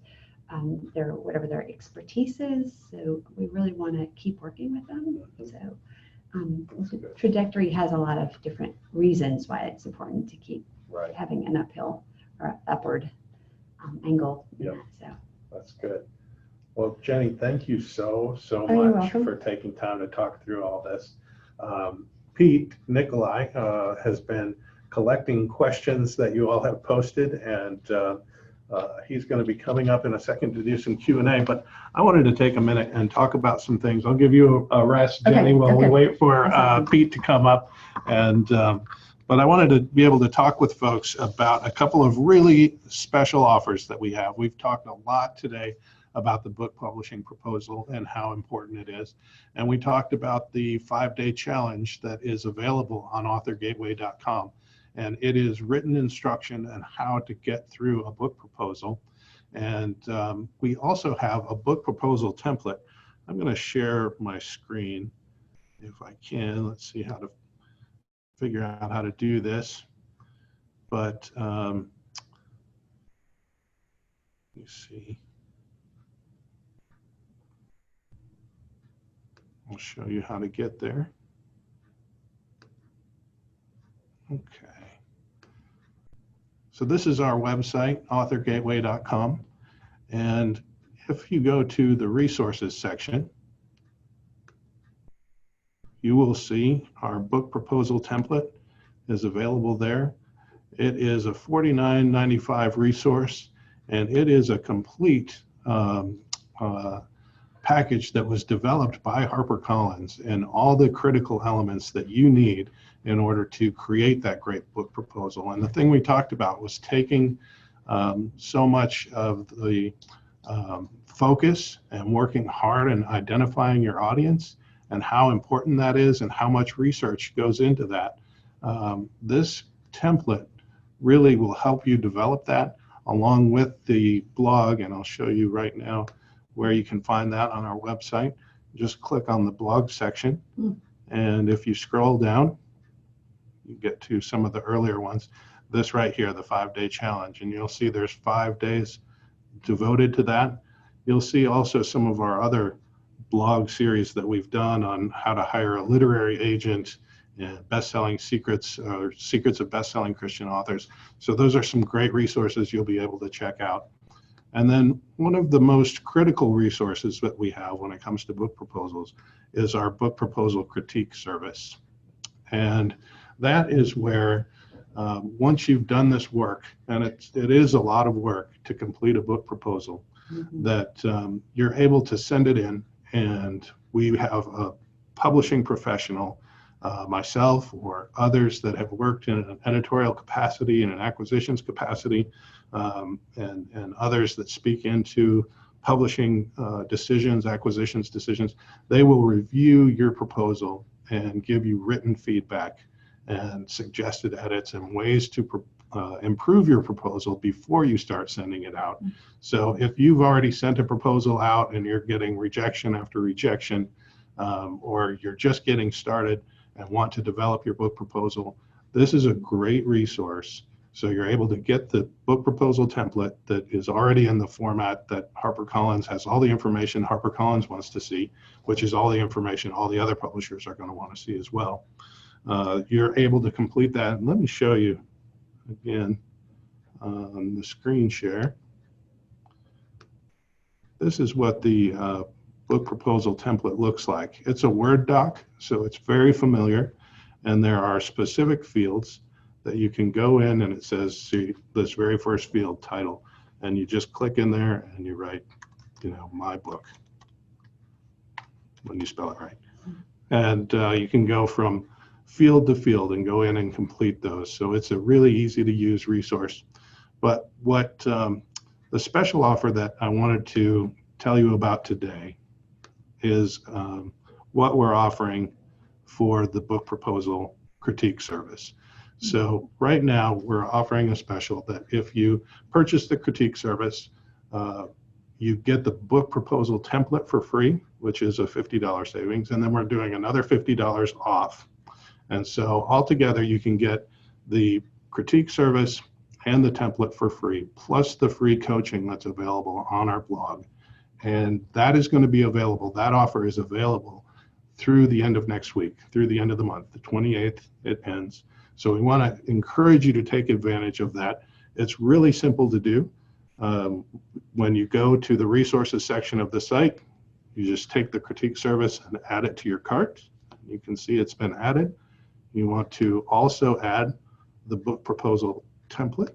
their whatever their expertise is. So we really want to keep working with them. So trajectory has a lot of different reasons why it's important to keep having an uphill or upward angle. Yep. So that's good. Well, Jenny, thank you so you're much welcome. for taking time to talk through all this. Pete Nikolai has been collecting questions that you all have posted, and he's going to be coming up in a second to do some Q&A, but I wanted to take a minute and talk about some things. I'll give you a rest, Jenny, while we wait for Pete to come up. And but I wanted to be able to talk with folks about a couple of really special offers that we have. We've talked a lot today about the book publishing proposal and how important it is. And we talked about the 5-day challenge that is available on authorgateway.com. And it is written instruction on how to get through a book proposal. And we also have a book proposal template. I'm going to share my screen if I can. Let's see how to figure out how to do this. But let me see. I'll show you how to get there. Okay. So this is our website, authorgateway.com. And if you go to the resources section, you will see our book proposal template is available there. It is a $49.95 resource, and it is a complete package that was developed by HarperCollins and all the critical elements that you need in order to create that great book proposal. And the thing we talked about was taking so much of the focus and working hard and identifying your audience and how important that is and how much research goes into that. This template really will help you develop that along with the blog, and I'll show you right now where you can find that on our website. Just click on the blog section, and if you scroll down, you get to some of the earlier ones. This right here, the 5-day challenge, and you'll see there's 5 days devoted to that. You'll see also some of our other blog series that we've done on how to hire a literary agent and best-selling secrets, or secrets of best-selling Christian authors. So those are some great resources you'll be able to check out. And then one of the most critical resources that we have when it comes to book proposals is our book proposal critique service. And that is where once you've done this work, and it is a lot of work to complete a book proposal, that you're able to send it in, and we have a publishing professional, myself or others that have worked in an editorial capacity and an acquisitions capacity, and others that speak into publishing decisions, acquisitions decisions. They will review your proposal and give you written feedback and suggested edits and ways to improve your proposal before you start sending it out. So if you've already sent a proposal out and you're getting rejection after rejection, or you're just getting started and want to develop your book proposal, this is a great resource. So you're able to get the book proposal template that is already in the format that HarperCollins has all the information HarperCollins wants to see, which is all the information all the other publishers are going to want to see as well. You're able to complete that. Let me show you again on the screen share. This is what the book proposal template looks like. It's a Word doc, so it's very familiar, and there are specific fields that you can go in, and it says, see this very first field, title, and you just click in there and you write, you know, my book, when you spell it right. And you can go from field to field and go in and complete those. So it's a really easy to use resource. But what the special offer that I wanted to tell you about today is what we're offering for the book proposal critique service. So right now we're offering a special that if you purchase the critique service, you get the book proposal template for free, which is a $50 savings, and then we're doing another $50 off. And so altogether you can get the critique service and the template for free, plus the free coaching that's available on our blog. And that is going to be available. That offer is available through the end of next week, through the end of the month. The 28th, it ends. So we want to encourage you to take advantage of that. It's really simple to do. When you go to the resources section of the site, you just take the critique service and add it to your cart. You can see it's been added. You want to also add the book proposal template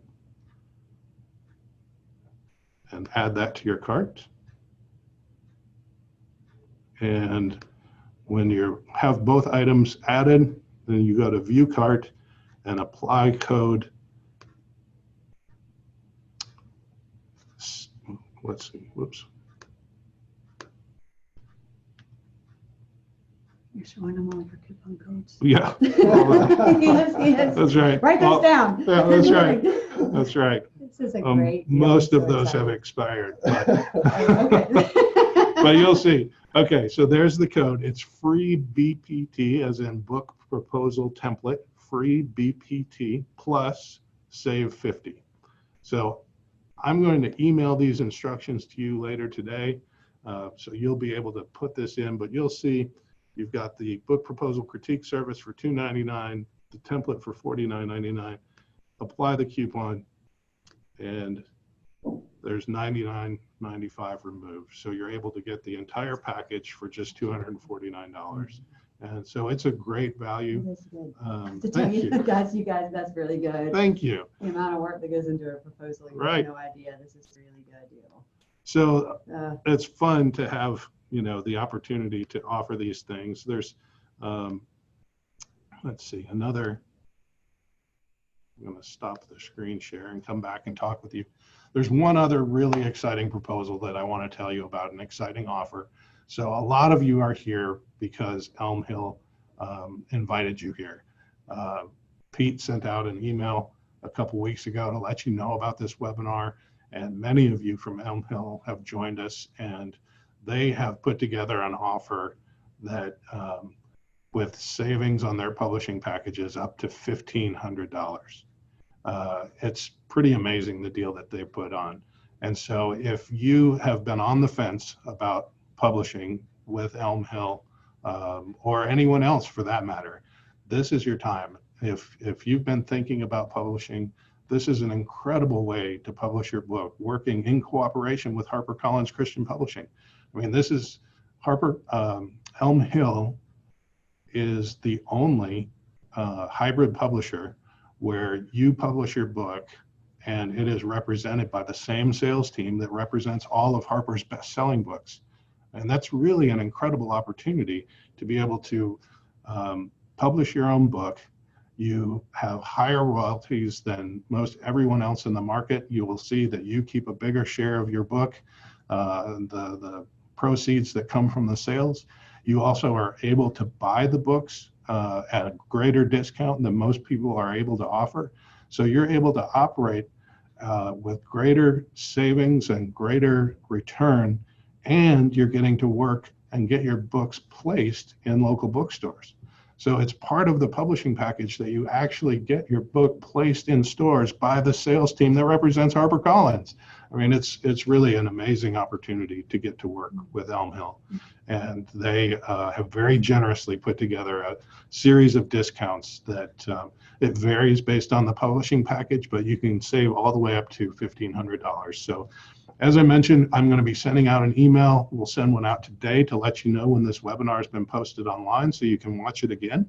and add that to your cart. And when you have both items added, then you go to view cart and apply code. Let's see, whoops. You're showing them all for coupon codes. Yeah. Yes. That's right. Write those down. Yeah, that's right. That's right. This is a great deal. Most I'm of so those have excited. expired. Okay. But you'll see. Okay, so there's the code. It's free BPT, as in book proposal template, free BPT plus save 50. So I'm going to email these instructions to you later today. So you'll be able to put this in, but you'll see you've got the book proposal critique service for $2.99, the template for $49.99. Apply the coupon, and there's $99.95 removed. So you're able to get the entire package for just $249. And so it's a great value. That's good. To tell Thank you, you. you guys, that's really good. Thank you. The amount of work that goes into a proposal, you Right. have no idea. This is a really good deal. So it's fun to have, the opportunity to offer these things. There's, let's see, I'm going to stop the screen share and come back and talk with you. There's one other really exciting proposal that I want to tell you about, an exciting offer. So a lot of you are here because Elm Hill invited you here. Pete sent out an email a couple weeks ago to let you know about this webinar, and many of you from Elm Hill have joined us, and they have put together an offer that with savings on their publishing packages up to $1,500. It's pretty amazing, the deal that they put on. And so if you have been on the fence about publishing with Elm Hill, or anyone else for that matter, this is your time. If you've been thinking about publishing, this is an incredible way to publish your book, working in cooperation with HarperCollins Christian Publishing. I mean, this is Elm Hill is the only hybrid publisher where you publish your book and it is represented by the same sales team that represents all of Harper's best-selling books. And that's really an incredible opportunity to be able to publish your own book. You have higher royalties than most everyone else in the market. You will see that you keep a bigger share of your book, the proceeds that come from the sales. You also are able to buy the books at a greater discount than most people are able to offer. So you're able to operate with greater savings and greater return, and you're getting to work and get your books placed in local bookstores. So it's part of the publishing package that you actually get your book placed in stores by the sales team that represents HarperCollins. I mean, it's really an amazing opportunity to get to work with Elm Hill. And they have very generously put together a series of discounts that it varies based on the publishing package, but you can save all the way up to $1,500. So as I mentioned, I'm going to be sending out an email. We'll send one out today to let you know when this webinar has been posted online so you can watch it again.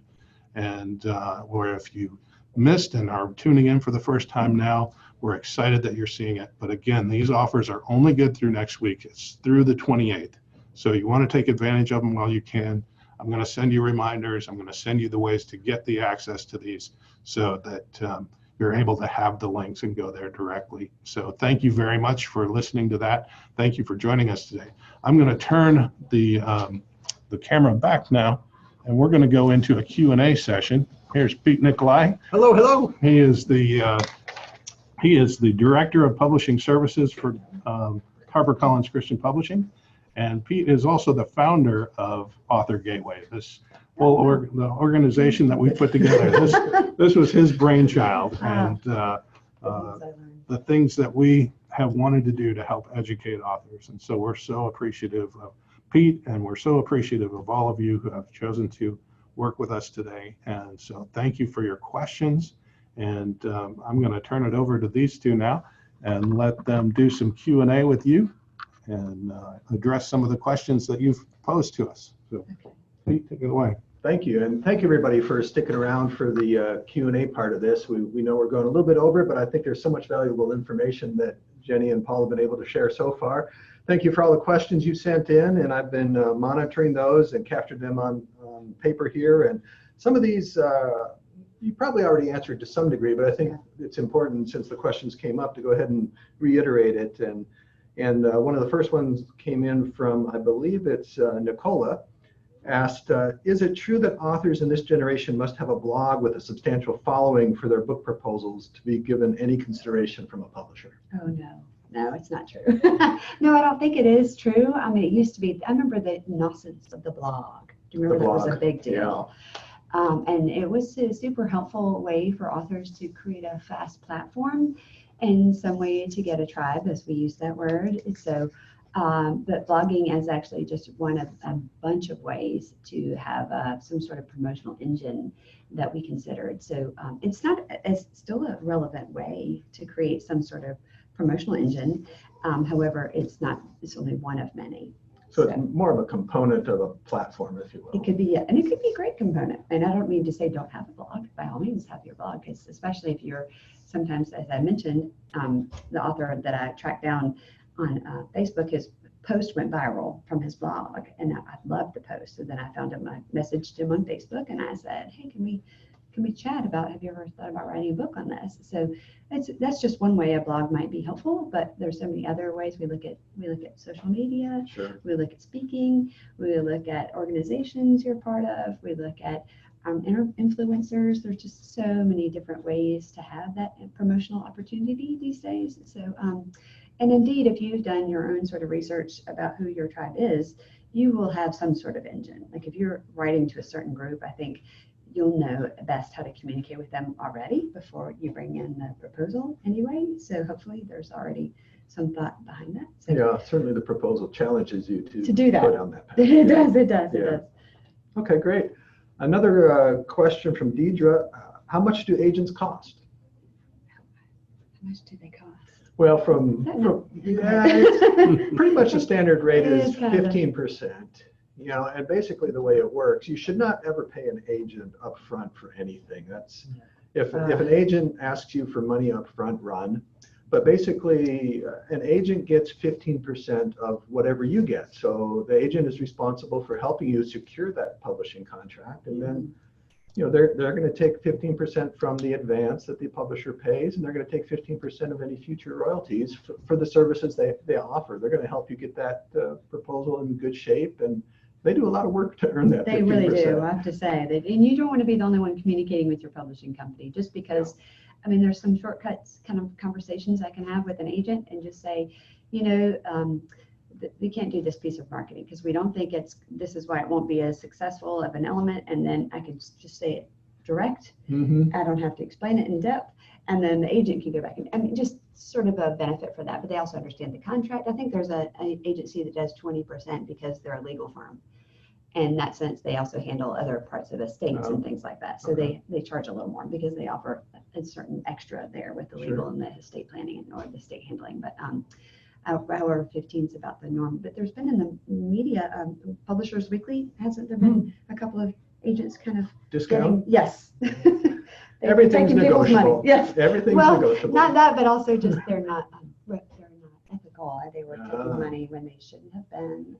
And or if you missed and are tuning in for the first time now, we're excited that you're seeing it. But again, these offers are only good through next week. It's through the 28th. So you want to take advantage of them while you can. I'm going to send you reminders. I'm going to send you the ways to get the access to these so that you're able to have the links and go there directly. So thank you very much for listening to that. Thank you for joining us today. I'm going to turn the camera back now, and we're going to go into a Q&A session. Here's Pete Nicolai. Hello, hello. He is the Director of Publishing Services for HarperCollins Christian Publishing. And Pete is also the founder of Author Gateway, this the organization that we put together. This was his brainchild, and the things that we have wanted to do to help educate authors. And so we're so appreciative of Pete, and we're so appreciative of all of you who have chosen to work with us today. And so thank you for your questions. And I'm going to turn it over to these two now and let them do some Q&A with you and address some of the questions that you've posed to us. So Pete, take it away. Thank you, and thank you everybody for sticking around for the Q&A part of this. We know we're going a little bit over, but I think there's so much valuable information that Jenny and Paul have been able to share so far. Thank you for all the questions you sent in, and I've been monitoring those and captured them on paper here. And some of these you probably already answered to some degree, but I think it's important, since the questions came up, to go ahead and reiterate it. And one of the first ones came in from, I believe it's Nicola, asked, is it true that authors in this generation must have a blog with a substantial following for their book proposals to be given any consideration from a publisher? Oh, no, it's not true. No, I don't think it is true. I mean, it used to be, I remember the nonsense of the blog. Do you remember that was a big deal? Yeah. And it was a super helpful way for authors to create a fast platform and some way to get a tribe, as we use that word. So, but blogging is actually just one of a bunch of ways to have some sort of promotional engine that we considered. So it's still a relevant way to create some sort of promotional engine. However, it's only one of many. So it's more of a component of a platform, if you will. It could be, and it could be a great component. And I don't mean to say don't have a blog. By all means, have your blog, because especially if you're sometimes, as I mentioned, the author that I tracked down on Facebook, his post went viral from his blog, and I loved the post. So then I found him, I messaged him on Facebook, and I said, hey, can we chat about, have you ever thought about writing a book on this? So that's just one way a blog might be helpful, but there's so many other ways. We look at social media. Sure. We look at speaking, we look at organizations you're part of, we look at influencers. There's just so many different ways to have that promotional opportunity these days. So and indeed, if you've done your own sort of research about who your tribe is, you will have some sort of engine. Like if you're writing to a certain group, I think you'll know best how to communicate with them already before you bring in the proposal anyway. So hopefully there's already some thought behind that. So yeah, certainly the proposal challenges you to do that. Go down that path. It does. Okay, great. Another question from Deidre. How much do agents cost? How much do they cost? Well, it's pretty much the standard rate is 15%. You know, and basically the way it works, you should not ever pay an agent up front for anything. That's if an agent asks you for money up front, run. But basically, an agent gets 15% of whatever you get. So the agent is responsible for helping you secure that publishing contract, and then, you know, they're going to take 15% from the advance that the publisher pays, and they're going to take 15% of any future royalties for the services they offer. They're going to help you get that proposal in good shape, and they do a lot of work to earn that 15%. They really do, I have to say. And you don't want to be the only one communicating with your publishing company, just because, I mean, there's some shortcuts kind of conversations I can have with an agent and just say, you know, we can't do this piece of marketing because we don't think this is why it won't be as successful of an element. And then I can just say it direct. Mm-hmm. I don't have to explain it in depth. And then the agent can go back and, I mean, just sort of a benefit for that. But they also understand the contract. I think there's an agency that does 20% because they're a legal firm. In that sense, they also handle other parts of estates and things like that. So they charge a little more because they offer a certain extra there with the legal and the estate planning or the estate handling. But however, 15 is about the norm. But there's been in the media, Publishers Weekly, hasn't there been a couple of agents kind of discount? Yes. Everything's negotiable. Money. Yes. Everything's negotiable. Not that, but also just they're not ethical. They were taking money when they shouldn't have been.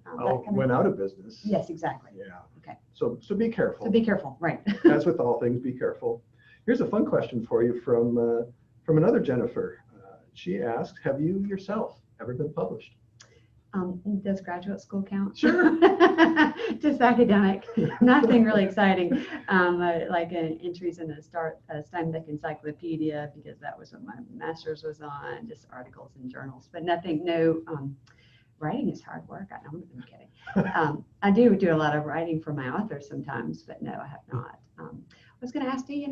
Went out of business. Yes, exactly. Yeah. Okay. So be careful. So be careful, right? As with all things, be careful. Here's a fun question for you from another Jennifer. She asked, have you yourself ever been published? Does graduate school count? Sure. Just academic, nothing really exciting, like entries in the Steinbeck Encyclopedia, because that was what my master's was on, just articles and journals, but nothing, no, writing is hard work. I'm kidding. I do a lot of writing for my authors sometimes, but no, I have not. I was going to ask, do you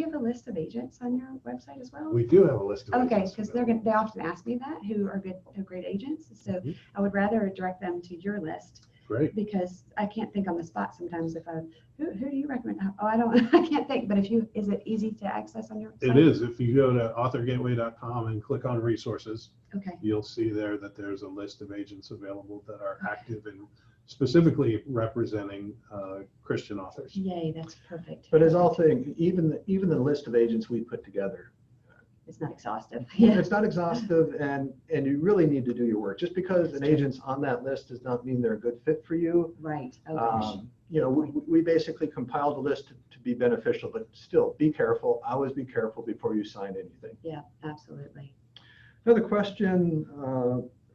have a list of agents on your website as well? We do have a list of Okay, agents because available. they often ask me that, who are great agents. So I would rather direct them to your list. Great. Because I can't think on the spot sometimes if who do you recommend? Oh, I can't think, but is it easy to access on your site? It is. If you go to authorgateway.com and click on resources, Okay. you'll see there that there's a list of agents available that are active and specifically representing Christian authors. Yay, that's perfect. But as all things, even the list of agents we put together, It's not exhaustive. it's not exhaustive, and you really need to do your work. Just because an agent's on that list does not mean they're a good fit for you. Right. Oh, gosh. You know, we basically compiled a list to be beneficial, but still be careful. Always be careful before you sign anything. Yeah, absolutely. Another question,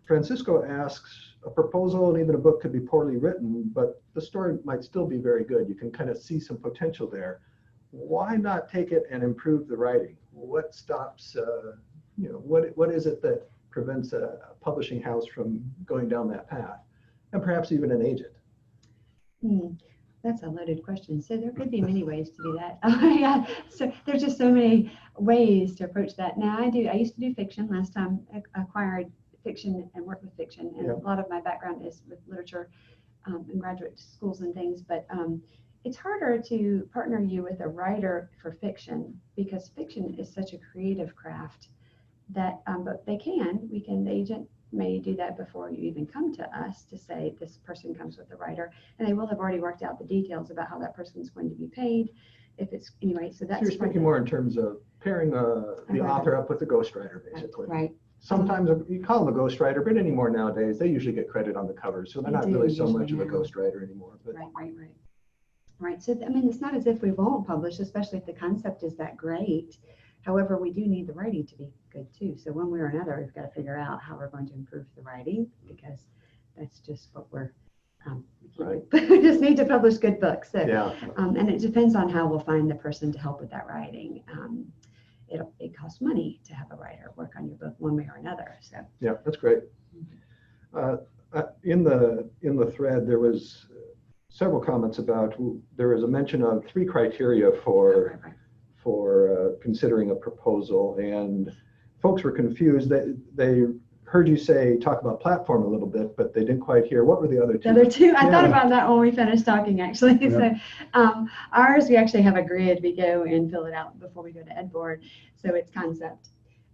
Francisco asks, a proposal and even a book could be poorly written, but the story might still be very good. You can kind of see some potential there. Why not take it and improve the writing? What stops, what is it that prevents a publishing house from going down that path? And perhaps even an agent. That's a loaded question. So there could be many ways to do that. Oh my God. So there's just so many ways to approach that. Now I used to do fiction. Last time I acquired fiction and worked with fiction. And a lot of my background is with literature in graduate schools and things. But it's harder to partner you with a writer for fiction, because fiction is such a creative craft that, but the agent may do that before you even come to us to say this person comes with a writer, and they will have already worked out the details about how that person is going to be paid. If it's anyway, so that's. So you're speaking more in terms of pairing the author up with the ghostwriter, basically. Right. Sometimes you call them a ghostwriter, but anymore nowadays they usually get credit on the cover, so they're not really so much of a ghostwriter anymore. But Right. So I mean, it's not as if we won't publish, especially if the concept is that great. However, we do need the writing to be good too. So one way or another, we've got to figure out how we're going to improve the writing, because that's just what we're. Right. We just need to publish good books. So, yeah. And it depends on how we'll find the person to help with that writing. It costs money to have a writer work on your book one way or another. So. Yeah, that's great. In the thread, there was several comments about, there was a mention of 3 criteria for considering a proposal, and folks were confused. They heard you talk about platform a little bit, but they didn't quite hear. What were the other 2? The other 2, I thought about that when we finished talking, actually. Yeah. So ours, we actually have a grid. We go and fill it out before we go to Ed Board. So it's concept,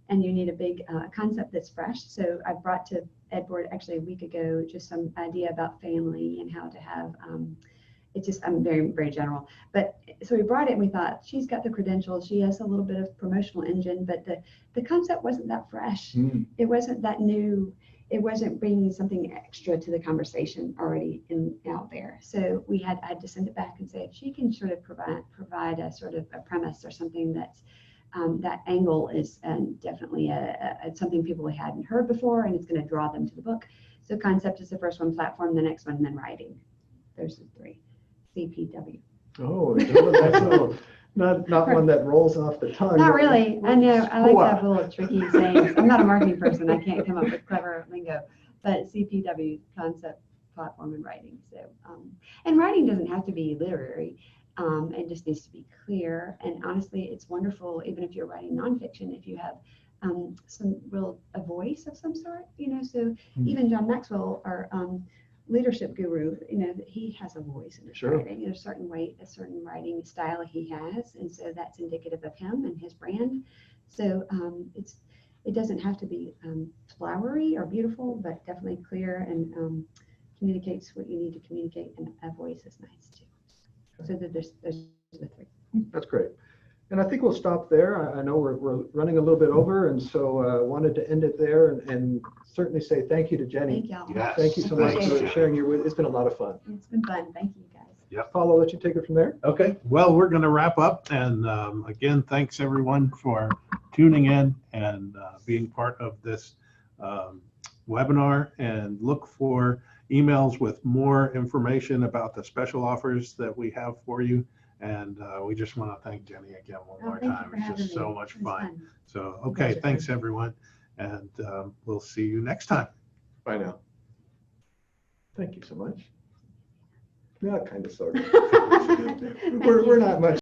and you need a big concept that's fresh. So I brought to Ed Board actually a week ago just some idea about family and how to have. It's just, I'm very, very general. But so we brought it and we thought, she's got the credentials. She has a little bit of promotional engine, but the concept wasn't that fresh. It wasn't that new. It wasn't bringing something extra to the conversation already out there. So I had to send it back and say, if she can sort of provide a sort of a premise or something that's that angle is definitely something people hadn't heard before, and it's going to draw them to the book. So concept is the first one, platform the next one, and then writing. There's the 3. CPW. Oh, that's not one that rolls off the tongue. Not really. I know. I like to have little tricky sayings. I'm not a marketing person. I can't come up with clever lingo. But CPW, concept, platform, and writing. So, and writing doesn't have to be literary. It just needs to be clear. And honestly, it's wonderful, even if you're writing nonfiction, if you have a voice of some sort, So even John Maxwell, our leadership guru, he has a voice in his writing. There's a certain writing style he has, and so that's indicative of him and his brand. So it doesn't have to be flowery or beautiful, but definitely clear and communicates what you need to communicate, and a voice is nice too. So that there's the 3. That's great. And I think we'll stop there. I know we're running a little bit over, and so wanted to end it there and certainly say thank you to Jenny. Thank y'all. Yes. Thank you so much for sharing it's been a lot of fun. It's been fun. Thank you, guys. Yep. Paul, I'll let you take it from there. Okay. Well, we're going to wrap up. And again, thanks everyone for tuning in and being part of this webinar, and look for emails with more information about the special offers that we have for you. And we just want to thank Jenny again one more Thank you time. for It's having just so me. much It was fun. So, okay, guys are thanks fun. everyone. And we'll see you next time. Bye now. Thank you so much. Yeah, kind of, sort of. Thank We're you. not much.